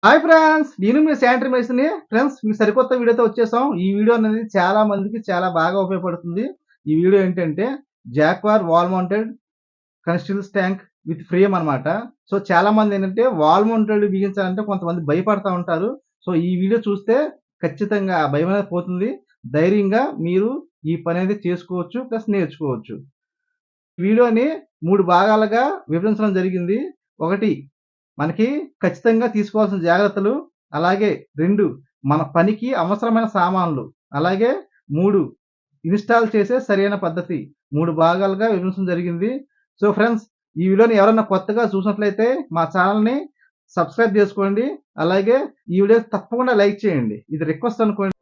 Hi friends! నేను మీ sanitary మేసన్‌ని. Friends మీకు సరికొత్త వీడియోతో వచ్చేసాం. ఈ వీడియో అనేది చాలా మందికి చాలా బాగా ఉపయోగపడుతుంది. ఈ వీడియో ఏంటంటే Jaquar wall mounted concealed tank with frame అనమాట. సో చాలా మంది ఏంటంటే వాల్ మౌంటెడ్ బిగించాలంటే కొంతమంది భయపడతా ఉంటారు. సో ఈ వీడియో చూస్తే ఖచ్చితంగా ఆ భయం అనేది పోతుంది. ధైర్యంగా మీరు ఈ పని అనేది చేసుకోవచ్చు. ప్లస్ నేర్చుకోవచ్చు. వీడియోని 3 భాగాలుగా విభజించడం జరిగింది. ఒకటి మనకి ఖచ్చితంగా తీసుకోవాల్సిన జాగ్రత్తలు, అలాగే 2 మన పనికి అవసరమైన సామాన్లు, అలాగే 3 ఇన్‌స్టాల్ చేసే సరైన పద్ధతి. 3 భాగాలుగా విభజించడం జరిగింది. సో ఫ్రెండ్స్, ఈ వీడియోని ఎవరైనా కొత్తగా చూసినట్లయితే మా ఛానెల్‌ని సబ్స్క్రైబ్ చేసుకోండి. అలాగే ఈ వీడియో తప్పకుండా లైక్ చేయండి. ఇది రిక్వెస్ట్ అనుకోండి.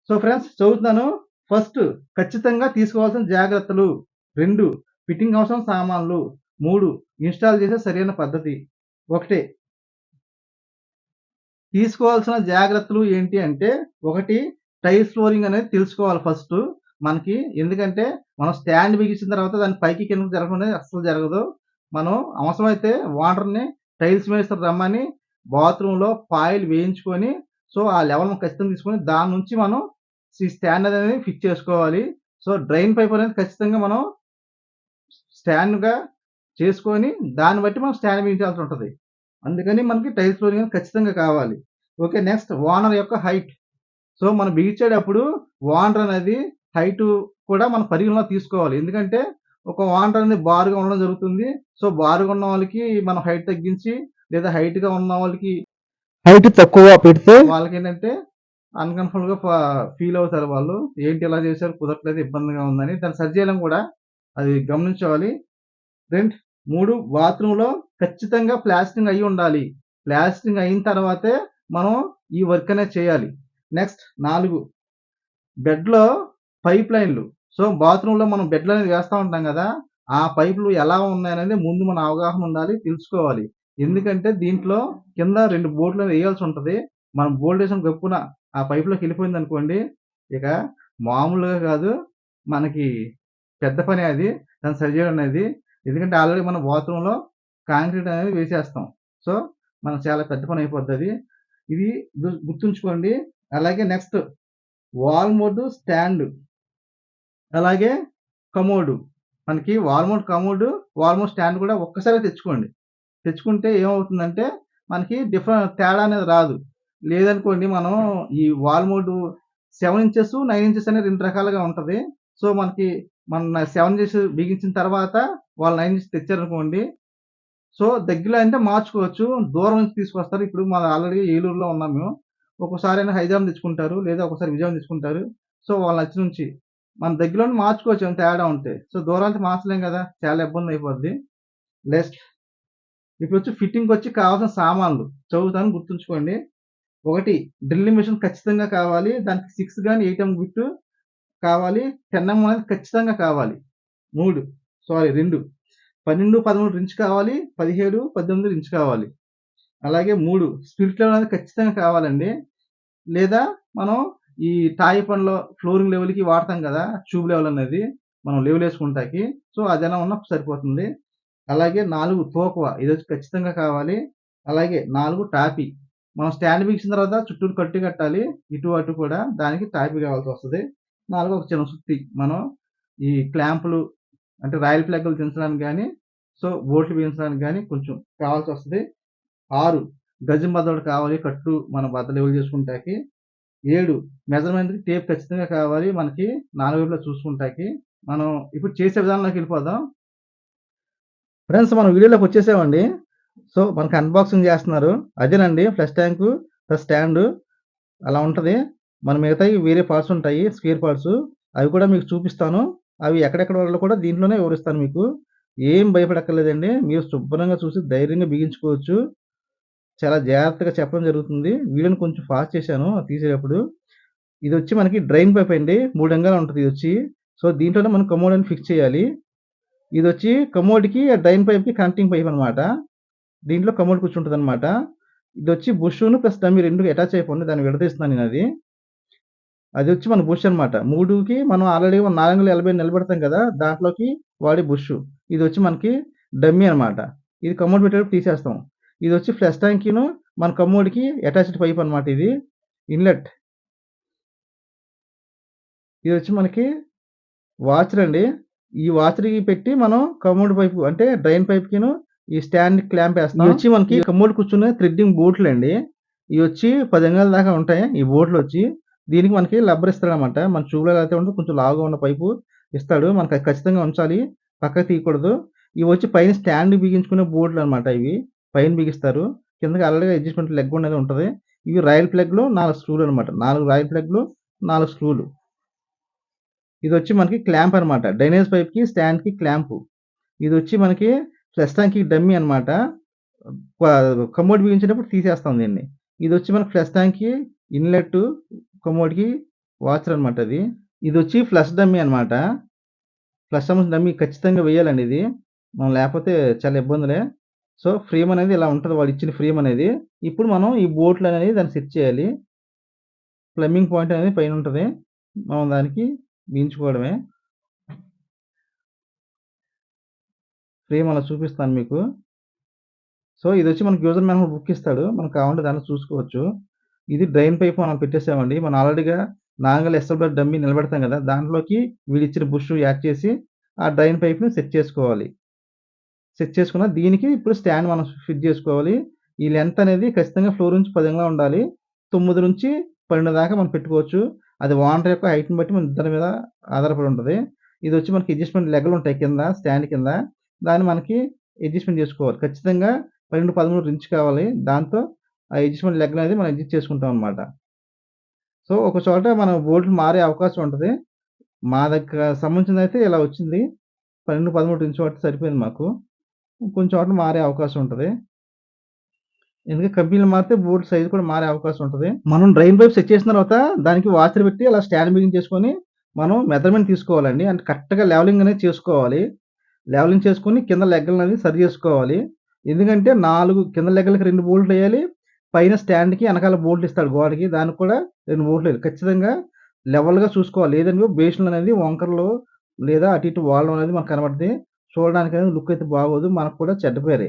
సో ఫ్రెండ్స్ చదువుతున్నాను. ఫస్ట్ ఖచ్చితంగా తీసుకోవాల్సిన జాగ్రత్తలు. 2 ఫిట్టింగ్ అవసరం సామాన్లు. 3 ఇన్‌స్టాల్ చేసే సరైన పద్ధతి. ఒకటి తీసుకోవాల్సిన జాగ్రత్తలు ఏంటి అంటే, ఒకటి టైల్స్ ఫ్లోరింగ్ అనేది తెలుసుకోవాలి ఫస్టు. మనకి ఎందుకంటే, మనం స్టాండ్ బిగించిన తర్వాత దాన్ని పైకి కిందకి జరగడం అనేది అస్సలు జరగదు. మనం అవసరమైతే ఓనర్‌ని టైల్స్ మేస్త్రిని రమ్మని బాత్రూమ్‌లో పాయలు వేయించుకొని, సో, ఆ లెవెల్ ఖచ్చితంగా తీసుకొని దాని నుంచి మనం ఈ స్టాండ్ అనేది ఫిక్స్ చేసుకోవాలి. సో, డ్రైన్ పైప్ అనేది ఖచ్చితంగా మనం స్టాండ్‌గా చేసుకొని, దాన్ని బట్టి మనం స్టాండ్ బిగించాల్సి ఉంటది. అందుకని మనకి టైల్స్ ఫ్లోరింగ్ అనేది ఖచ్చితంగా కావాలి. ఓకే. నెక్స్ట్ ఓనర్ యొక్క హైట్. సో, మనం బిగించేటప్పుడు ఓనర్ అనేది హైటు కూడా మనం పరిగణలోకి తీసుకోవాలి. ఎందుకంటే, ఒక ఓనర్ అనేది బారుగా ఉండడం జరుగుతుంది. సో, బారుగా ఉన్న వాళ్ళకి మనం హైట్ తగ్గించి, లేదా హైట్‌గా ఉన్న వాళ్ళకి హైట్ తక్కువ పెడితే వాళ్ళకేంటంటే అన్‌కంఫర్టబుల్‌గా ఫీల్ అవుతారు వాళ్ళు. ఏంటి ఇలా చేశారు కుదరట్లేదు, ఇబ్బందిగా ఉందని. దాన్ని సరిచేయడం కూడా అది గమనించాలి. ఫ్రెండ్స్ 3 బాత్రూమ్‌లో ఖచ్చితంగా ప్లాస్టరింగ్ అయ్యి ఉండాలి. ప్లాస్టరింగ్ అయిన తర్వాతే మనం ఈ వర్క్ అనేది చేయాలి. నెక్స్ట్ 4 బెడ్‌లో పైప్ లైన్‌లు. సో, బాత్రూమ్‌లో మనం బెడ్‌లనేది వేస్తా ఉంటాం గదా! ఆ పైపులు ఎలా ఉన్నాయనేది ముందు మన అవగాహన ఉండాలి, తెలుసుకోవాలి. ఎందుకంటే దీంట్లో కింద 2 బోల్ట్‌లు ఎయాల్సి ఉంటది. మనం బోల్టేసిన గప్పున ఆ పైప్‌లోకెళ్ళిపోయిందనుకోండి, ఇక మామూలుగా గాదు, మనకి పెద్ద పనే అది. దాన్ని సరిజేయడం అనేది. ఎందుకంటే ఆల్రెడీ మనం బాత్రూమ్‌లో కాంక్రీట్ అనేది వేసేస్తాం. సో, మనకు చాలా పెద్ద పని అయిపోద్దది. ఇది గుర్తుంచుకోండి. అలాగే నెక్స్ట్ వాల్ మౌంట్ స్టాండ్, అలాగే కమోడు. మనకి wall mount commode, wall mount stand కూడా ఒక్కసారే తెచ్చుకోండి. తెచ్చుకుంటే ఏమవుతుందంటే మనకి తేడా అనేది రాదు. లేదనుకోండి మనం ఈ వాల్ మౌంట్ 7 ఇంచెస్, 9 ఇంచెస్ అని 2 రకాలుగా ఉంటది. సో, మనకి మన 7 ఇంచెస్ బిగించిన తర్వాత వాళ్ళు 9 ఇంచెస్ తెచ్చారనుకోండి, సో, దగ్గరలో అంటే మార్చుకోవచ్చు. దూరం నుంచి తీసుకొస్తారు. ఇప్పుడు మాది ఆల్రెడీ ఏలూరులో ఉన్నాం మేము. ఒక్కోసారేమో హైదరాబాద్ తెచ్చుకుంటారు. లేదా ఒక్కోసారి విజయవాడ తెచ్చుకుంటారు. సో, వాళ్ళ నచ్చిన నుంచి. మన దగ్గరలోనే మార్చుకోవచ్చు ఏమైనా తేడా ఉంటే. సో, దూరానికి మార్చలేం గదా! చాలా ఇబ్బందయిపోద్ది. నెక్స్ట్ ఇప్పుడొచ్చి ఫిట్టింగ్‌కొచ్చి కావాల్సిన సామాన్లు. చదువుతాను గుర్తుంచుకోండి. 1 డ్రిల్లింగ్ మెషిన్ ఖచ్చితంగా కావాలి. దానికి 6 గాని, 8 బిట్టు కావాలి. 10 అనేది ఖచ్చితంగా కావాలి. 3 సారీ 2 12, 13 రించ్ కావాలి. 17, 18 రించ్ కావాలి. అలాగే 3 స్పిరిట్ లెవెల్ అనేది ఖచ్చితంగా కావాలండి. లేదా మనం ఈ తాయి పనిలో ఫ్లోరింగ్ లెవెల్‌కి వాడతాం గదా! ట్యూబ్ లెవెల్ అనేది మనం లెవెలేసుకుంటాకి. సో, అదైనా ఉన్నా సరిపోతుంది. అలాగే 4 తోకవ ఇదొచ్చి ఖచ్చితంగా కావాలి. అలాగే 4 టాపీ. మనం స్టాండ్ బిగించిన తర్వాత చుట్టూరు కట్టు కట్టాలి. ఇటు అటు కూడా దానికి టాపీ కావాల్సొస్తది. 4 ఒక చిన్న సుత్తి. మనం ఈ క్లాంపులు అంటే రాయల్ ప్లగ్‌లు దించడానికి గాని, సో, బోల్ట్‌లు బిగించడానికి గాని కొంచెం కావాల్సొస్తది. 6 గజం బద్దలు కావాలి కట్టు మన బద్ద లెవెల్ చేసుకుంటాకి. 7 మెజర్‌మెంట్‌కి టేప్ ఖచ్చితంగా కావాలి మనకి 4 వైపులా చూసుకుంటాకి. మనం ఇప్పుడు చేసే విధానంలోకెళ్ళిపోదాం. ఫ్రెండ్స్ మనం వీడియోలోకొచ్చేసామండి. సో, మనకి అన్బాక్సింగ్ జేస్తున్నారు. అదేనండి ఫ్లష్ ట్యాంకు ప్లస్ స్టాండు అలా ఉంటది. మన మిగతాయి వేరే పార్ట్స్ ఉంటాయి. Spare parts. అవి కూడా మీకు చూపిస్తాను. అవి ఎక్కడెక్కడ వాడాలో కూడా దీంట్లోనే వివరిస్తాను మీకు. ఏం భయపడక్కర్లేదండి. మీరు శుభ్రంగా చూసి ధైర్యంగా బిగించుకోవచ్చు. చాలా జాగ్రత్తగా చెప్పడం జరుగుతుంది. వీడియోని కొంచెం ఫాస్ట్ చేశాను తీసేటప్పుడు. ఇదొచ్చి మనకి డ్రైన్ పైప్ అండి. 3 అంగాలు ఉంటది ఇదొచ్చి. సో, దీంట్లోనే మనం కమోడ్ అని ఫిక్స్ చేయాలి. ఇదొచ్చి కమోడ్‌కి డ్రైన్ పైప్‌కి కనెక్టింగ్ పైప్ అనమాట. దీంట్లో కమోడ్ కూర్చుంటదనమాట. ఇదొచ్చి బుషును ప్లస్ డమ్మీ 2 అటాచ్ అయిపోయింది. దాన్ని విడదీస్తున్నాను నేనది. అదొచ్చి మన బుష్ అనమాట. 3కి మనం ఆల్రెడీ 4 యాంగిల్ 80 నిలబెడతాం కదా! దాంట్లోకి వాడే బుషు. ఇదొచ్చి మనకి డమ్మీ అనమాట. ఇది కమోడ్ పెట్టేటప్పుడు తీసేస్తాం. ఇదొచ్చి ఫ్లష్ ట్యాంకీను మన కమోడ్‌కి అటాచ్డ్ పైప్ అనమాట ఇది. ఇన్‌లెట్. ఇదొచ్చి మనకి వాచరండి. ఈ వాచర్‌కి పెట్టి మనం కమోడ్ పైపు అంటే డ్రైన్ పైప్‌కిను ఈ స్టాండ్‌కి క్లాంప్ ఏస్తాం. ఇవొచ్చి మనకి కమోడ్ కూర్చునే థ్రెడ్డింగ్ బోట్లండి. ఇవొచ్చి 10 అంగుళాల దాకా ఉంటాయి. ఈ బోట్లొచ్చి. దీనికి మనకి లబ్బర్ ఇస్తాడనమాట. మన ట్యూబ్‌లో ఎలా అయితే ఉంటదో కొంచెం లావుగా ఉన్న పైపు ఇస్తాడు. మనకది ఖచ్చితంగా ఉంచాలి. పక్కకు తీయకూడదు. ఇవొచ్చి పైన స్టాండ్‌కి బిగించుకునే బోల్ట్‌లనమాట ఇవి. పైన బిగిస్తారు. కిందకి ఆల్రెడీ అడ్జస్ట్‌మెంట్ లెగ్ అనేది ఉంటది. ఇవి రాయల్ ప్లగ్‌లు 4 స్క్రూలనమాట. 4 రాయల్ ప్లగ్‌లు, 4 స్క్రూలు. ఇదొచ్చి మనకి క్లాంప్ అనమాట. డ్రైనేజ్ పైప్‌కి, స్టాండ్‌కి క్లాంపు. ఇదొచ్చి మనకి ఫ్లష్ ట్యాంక్‌కి డమ్మీ అనమాట. ప కమోడ్ బిగించేటప్పుడు తీసేస్తాం దీన్ని. ఇదొచ్చి మనకి ఫ్లష్ ట్యాంక్‌కి ఇన్‌లెట్టు, కమోడ్‌కి వాచర్ అనమాట అది. ఇదొచ్చి ఫ్లష్ డమ్మీ అనమాట. ఫ్లష్ సంబంధించిన డమ్మీ ఖచ్చితంగా వేయాలండి ఇది. మనం లేపోతే చాలా ఇబ్బందులే. సో, ఫ్రేమ్ అనేది ఇలా ఉంటది వాడిచ్చిన ఫ్రేమ్ అనేది. ఇప్పుడు మనం ఈ బోల్ట్‌లనేవి దానికి సెట్ చేయాలి. ప్లంబింగ్ పాయింట్ అనేది పైనుంటది. మనం దానికి బిగించుకోవడమే. ఫ్రేమ్ అలా చూపిస్తాను మీకు. సో, ఇదొచ్చి మనకి యూజర్ మాన్యువల్ బుక్ ఇస్తాడు. మనకు కావాలంటే దాంట్లో చూసుకోవచ్చు. ఇది డ్రైన్ పైప్ మనం పెట్టేసామండి. మనం ఆల్రెడీగా నార్మల్ ఎస్ఎల్ఆర్ డమ్మీ నిలబెడతాం గదా! దాంట్లోకి వీడిచ్చిన బుష్ యాడ్ చేసి ఆ డ్రైన్ పైప్‌ని సెట్ చేసుకోవాలి. సెట్ చేసుకున్న దీనికి ఇప్పుడు స్టాండ్ మనం ఫిట్ జేసుకోవాలి. ఈ లెంత్ అనేది ఖచ్చితంగా ఫ్లోర్ నుంచి 10 అంగుళాలు ఉండాలి. 9-12 దాకా మనం పెట్టుకోవచ్చు. అది ఓనర్ యొక్క హైట్‌ని బట్టి మన దాని మీద ఆధారపడి ఉంటది. ఇదొచ్చి మనకి అడ్జస్ట్‌మెంట్ లెగలుంటాయి కింద స్టాండ్ కింద. దాన్ని మనకి అడ్జస్ట్‌మెంట్ జేసుకోవాలి. ఖచ్చితంగా 12, 13 ఇంచ్ కావాలి. దాంతో ఆ అడ్జస్ట్‌మెంట్ లెగ్‌లనేది మనం అడ్జస్ట్ చేసుకుంటాం అన్నమాట. సో, ఒక చోట మనం బోల్టులు మారే అవకాశం ఉంటది. మా దగ్గర సంబంధించిందయితే ఇలా వచ్చింది. 12, 13 ఇంచ్ వరకు సరిపోయింది మాకు. కొన్ని చోట్ల మారే అవకాశం ఉంటది. ఎందుకంటే కంపెనీలు మారితే బోల్ట్ సైజ్ కూడా మారే అవకాశం ఉంటది. మనం డ్రైన్ పైప్ సెట్ చేసిన తర్వాత దానికి వాచర్ పెట్టి అలా స్టాండ్ బిగించేసుకొని మనం మెజర్‌మెంట్ తీసుకోవాలండి. అంటే కరెక్ట్‌గా లెవెలింగ్ అనేది చేసుకోవాలి. లెవెలింగ్ చేసుకొని కింద లెగ్గలనేది సరి జేసుకోవాలి. ఎందుకంటే 4 కింద లెగ్గలకి 2 బోల్ట్‌లెయ్యాలి. పైన స్టాండ్‌కి ఎనకాల బోల్ట్ ఇస్తాడు గోడకి. దానికి కూడా 2 బోల్ట్‌లెయ్యాలి. ఖచ్చితంగా లెవెల్‌గా చూసుకోవాలి. లేదంటే బేస్‌లనేది వంకర్లు లేదా అటు ఇటు వాలడం అనేది మనకు కనపడుద్ది. చూడడానికనేది లుక్ అయితే బాగోదు. మనకు కూడా చెడ్డ పేరే.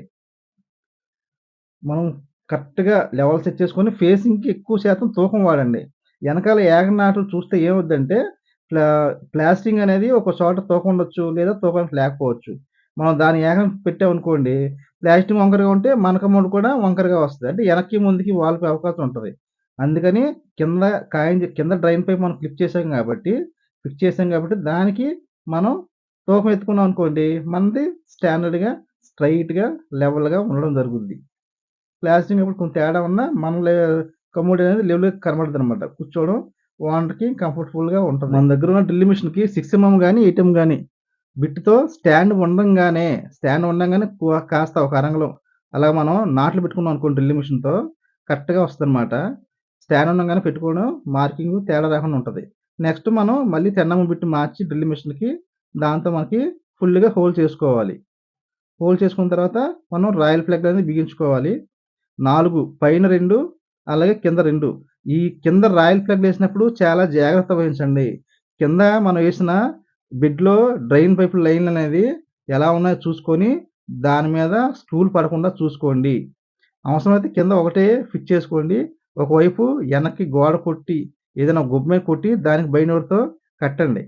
మనం కరెక్ట్‌గా లెవెల్ సెట్ చేసుకొని ఫేసింగ్‌కి ఎక్కువ శాతం తూకం వాడండి. ఎనకాల ఏగనాటలు చూస్తే ఏమవుద్దంటే ప్లా ప్లాస్టింగ్ అనేది ఒక చోట తూకం ఉండొచ్చు. లేదా తూకానికి లేకపోవచ్చు. మనం దాని ఏగం పెట్టామనుకోండి, ప్లాస్టింగ్ వంకరగా ఉంటే మనకమ్మోడు కూడా వంకరగా వస్తది. అంటే ఎనక్కి, ముందుకి వాలిపోయే అవకాశం ఉంటది. అందుకని కింద కింద డ్రైన్ పైప్ మనం ఫిక్స్ చేసాం కాబట్టి దానికి మనం తూకం ఎత్తుకున్నాం అనుకోండి, మనది స్టాండర్డ్‌గా, స్ట్రెయిట్‌గా, లెవెల్‌గా ఉండడం జరుగుద్ది. ప్లాస్టింగ్ అప్పుడు కొంచెం తేడా ఉన్నా మన కమోడ్ అనేది లెవెల్‌గా కనబడదనమాట. కూర్చోవడం ఓనర్‌కి కంఫర్టబుల్‌గా ఉంటది. మన దగ్గర ఉన్న డ్రిల్ మిషన్‌కి 6 ఎంఎం గాని, 8 గాని బిట్‌తో స్టాండ్ ఉండంగానే కాస్త ఒక అరంగుళం అలా మనం నాట్లు పెట్టుకున్నాం అనుకోండి డ్రిల్ మిషన్‌తో కరెక్ట్‌గా వస్తదనమాట. స్టాండ్ ఉండంగానే పెట్టుకోవడం, మార్కింగు తేడా రాకుండా ఉంటది. నెక్స్ట్ మనం మళ్ళీ 10 ఎంఎం బిట్ మార్చి డ్రిల్ మిషన్‌కి దాంతో మనకి ఫుల్‌గా హోల్ చేసుకోవాలి. హోల్ చేసుకున్న తర్వాత మనం రాయల్ ప్లగ్ అనేది బిగించుకోవాలి. 4 పైన 2 అలాగే కింద 2. ఈ కింద రాయల్ ప్లగ్‌లేసినప్పుడు చాలా జాగ్రత్త వహించండి. కింద మనం ఏసిన బెడ్‌లో డ్రైన్ పైప్ లైన్‌లనేది ఎలా ఉన్నాయో చూసుకొని, దాని మీద స్క్రూలు పడకుండా చూసుకోండి. అవసరమైతే కింద ఒకటే ఫిట్ చేసుకోండి. ఒకవైపు ఎనక్కి గోడ కొట్టి, ఏదైనా గొబ్బ మీద కొట్టి దానికి బైండర్‌తో కట్టండి.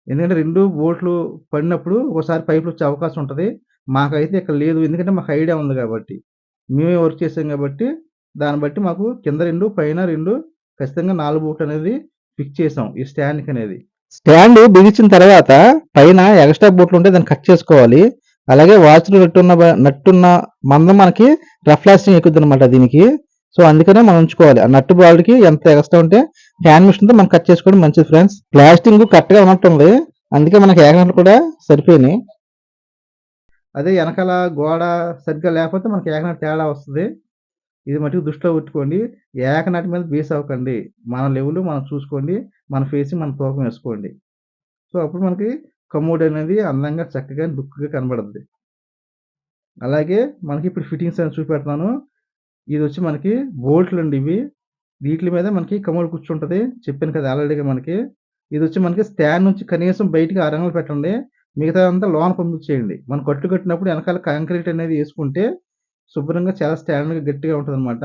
ఎందుకంటే 2 బోల్ట్‌లు పడినప్పుడు ఒక్కోసారి పైపులొచ్చే అవకాశం ఉంటది. మాకైతే ఇక్కడ లేదు. ఎందుకంటే మాకు ఐడియా ఉంది గాబట్టి. మేమే వర్క్ చేసాం గాబట్టి, దాన్ని బట్టి మాకు కింద 2, పైన 2 ఖచ్చితంగా 4 బోల్ట్‌లనేది ఫిక్స్ చేసాం. ఈ స్టాండ్‌కనేది. స్టాండు బిగించిన తర్వాత పైన ఎక్స్‌ట్రా బోల్ట్‌లుంటే దాన్ని కట్ చేసుకోవాలి. అలాగే వాచ్‌లు నట్టున్న మందం మనకి రఫ్ లాస్టింగ్ ఎక్కుద్దనమాట దీనికి. సో, అందుకనే మనం ఉంచుకోవాలి. ఆ నట్టు బాల్‌కి ఎంత ఎక్స్‌ట్రా ఉంటే హ్యాండ్ మిషన్‌తో మనం కట్ చేసుకోవడం మంచిది ఫ్రెండ్స్. ప్లాస్టింగు కరెక్ట్‌గా ఉన్నట్టుంది. అందుకే మనకి ఏగనట్లు కూడా సరిపోయినాయి. అదే ఎనకాల గోడ సరిగ్గా లేపోతే మనకి ఏకనాటి తేడా వస్తది. ఇది మట్టుకు దృష్టిలో పెట్టుకోండి. ఏకనాటి మీద బేస్ అవ్వకండి. మన లెవెల్ మనం చూసుకోండి. మన ఫేసింగ్ మనం తూకం వేసుకోండి. సో, అప్పుడు మనకి కమోడ్ అనేది అందంగా, చక్కగా, లుక్‌గా కనబడుద్ది. అలాగే మనకి ఇప్పుడు ఫిట్టింగ్స్ అని చూపెడతాను. ఇదొచ్చి మనకి బోల్ట్‌లండి ఇవి. వీట్లి మీద మనకి కమోడ్ కూర్చుంటది. చెప్పాను కదా ఆల్రెడీగా మనకి. ఇదొచ్చి మనకి స్టాండ్ నుంచి కనీసం బయటికి 6 అంగుళాలు పెట్టండి. మిగతా అంతా లోన పంపించేయండి. మనం కట్టు కట్టినప్పుడు వెనకాల కాంక్రీట్ అనేది యేసుకుంటే శుభ్రంగా చాలా స్టాండర్డ్‌గా గట్టిగా ఉంటదనమాట.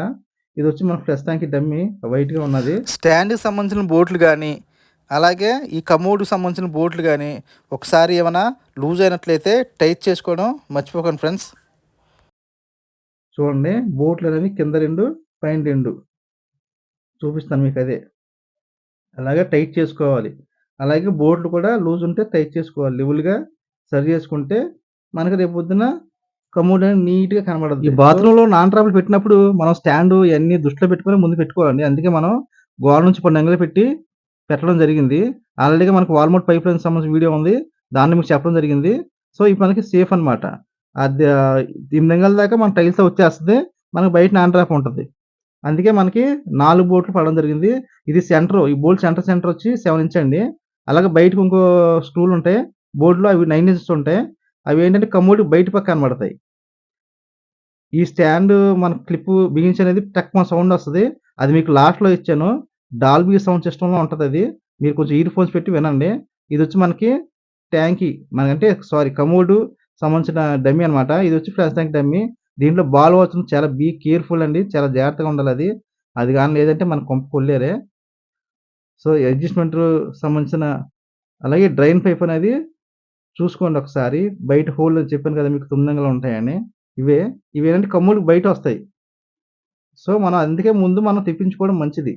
ఇదొచ్చి మన ప్రస్తుతానికి డమ్మీ వైట్‌గా ఉన్నది. స్టాండ్‌కి సంబంధించిన బోల్ట్లు గానీ, అలాగే ఈ కమోడ్‌కి సంబంధించిన బోల్ట్లు గానీ, ఒకసారి ఏమైనా లూజ్ అయినట్లయితే టైట్ చేసుకోవడం మర్చిపోకండి ఫ్రెండ్స్. చూడండి బోల్ట్లనేవి కింద 2, పైన 2 చూపిస్తాను మీకదే. అలాగే టైట్ చేసుకోవాలి. అలాగే బోల్ట్లు కూడా లూజ్ ఉంటే టైట్ చేసుకోవాలి. లెవెల్‌గా సరి చేసుకుంటే మనకి రేపు పొద్దున కమోడ్ అనేది నీట్‌గా కనబడుద్ది. ఈ బాత్రూమ్‌లో నాన్ ట్రాపులు పెట్టినప్పుడు మనం స్టాండు ఇయన్నీ దృష్టిలో పెట్టుకొని ముందు పెట్టుకోవాలండి. అందుకే మనం గోడ నుంచి 10 అంగుళాలు పెట్టి పెట్టడం జరిగింది. ఆల్రెడీగా మనకు వాల్ మౌంట్ పైప్ లైన్‌కి సంబంధించిన వీడియో ఉంది. దాంట్లో మీకు చెప్పడం జరిగింది. సో, ఇప్పుడు మనకి సేఫ్ అనమాట. అది 8 అంగుళాల దాకా మన టైల్స్ వచ్చేస్తది. మనకు బయట నాన్ ట్రాప్ ఉంటది. అందుకే మనకి 4 బోల్ట్లు పడడం జరిగింది. ఇది సెంటరు. ఈ బోల్ట్ సెంటరొచ్చి 7 ఇంచ్ అండి. అలాగే బయటకి ఇంకో స్క్రూలుంటాయి. బోల్ట్‌లో అవి 9 ఇంచెస్ ఉంటాయి. అవేంటంటే కమోడ్‌కి బయట పక్క కనబడతాయి. ఈ స్టాండు మన క్లిప్పు బిగించనేది టక్‌మని సౌండొస్తది. అది మీకు లాస్ట్‌లో ఇచ్చాను. డాల్బీ సౌండ్ సిస్టమ్‌లో ఉంటదది. మీరు కొంచెం ఇయర్ ఫోన్స్ పెట్టి వినండి. ఇదొచ్చి మనకి ట్యాంకీ మనకంటే సారీ కమోడు సంబంధించిన డమ్మీ అనమాట. ఇదొచ్చి ప్రస్తుతానికి డమ్మీ. దీంట్లో బాల్ వాచ్ చాలా కేర్‌ఫుల్ అండి. చాలా జాగ్రత్తగా ఉండాలది. అది గాని లేదంటే మన కొంప కొల్లేరే. సో, అడ్జస్ట్‌మెంటు సంబంధించిన అలాగే డ్రైన్ పైప్ అనేది చూసుకోండి ఒకసారి. బయట హోల్ చెప్పాను కదా! మీకు 9 అంగుళాలు ఉంటాయని. ఇవే. ఇవేంటంటే కమ్ముడికి బయటొస్తాయి. సో, మనం అందుకే ముందు మనం తెప్పించుకోవడం మంచిది.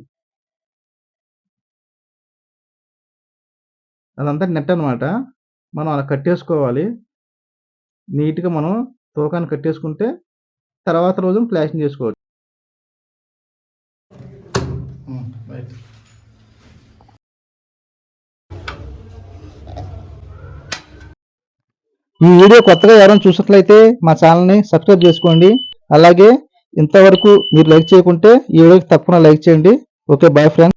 అదంతా నెట్ అనమాట. మనం అలా కట్టేసుకోవాలి. నీట్‌గా మనం తూకాన్ని కట్టేసుకుంటే తర్వాత రోజు ప్లాస్టింగ్ చేసుకోవచ్చు. రైట్. ఈ వీడియో కొత్తగా ఎవరైనా చూసినట్లయితే మా ఛానల్‌ని సబ్స్క్రైబ్ చేసుకోండి. అలాగే ఇంతవరకు మీరు లైక్ చేయకుంటే ఈ వీడియోకి తప్పకుండా లైక్ చేయండి. ఓకే. Bye friends.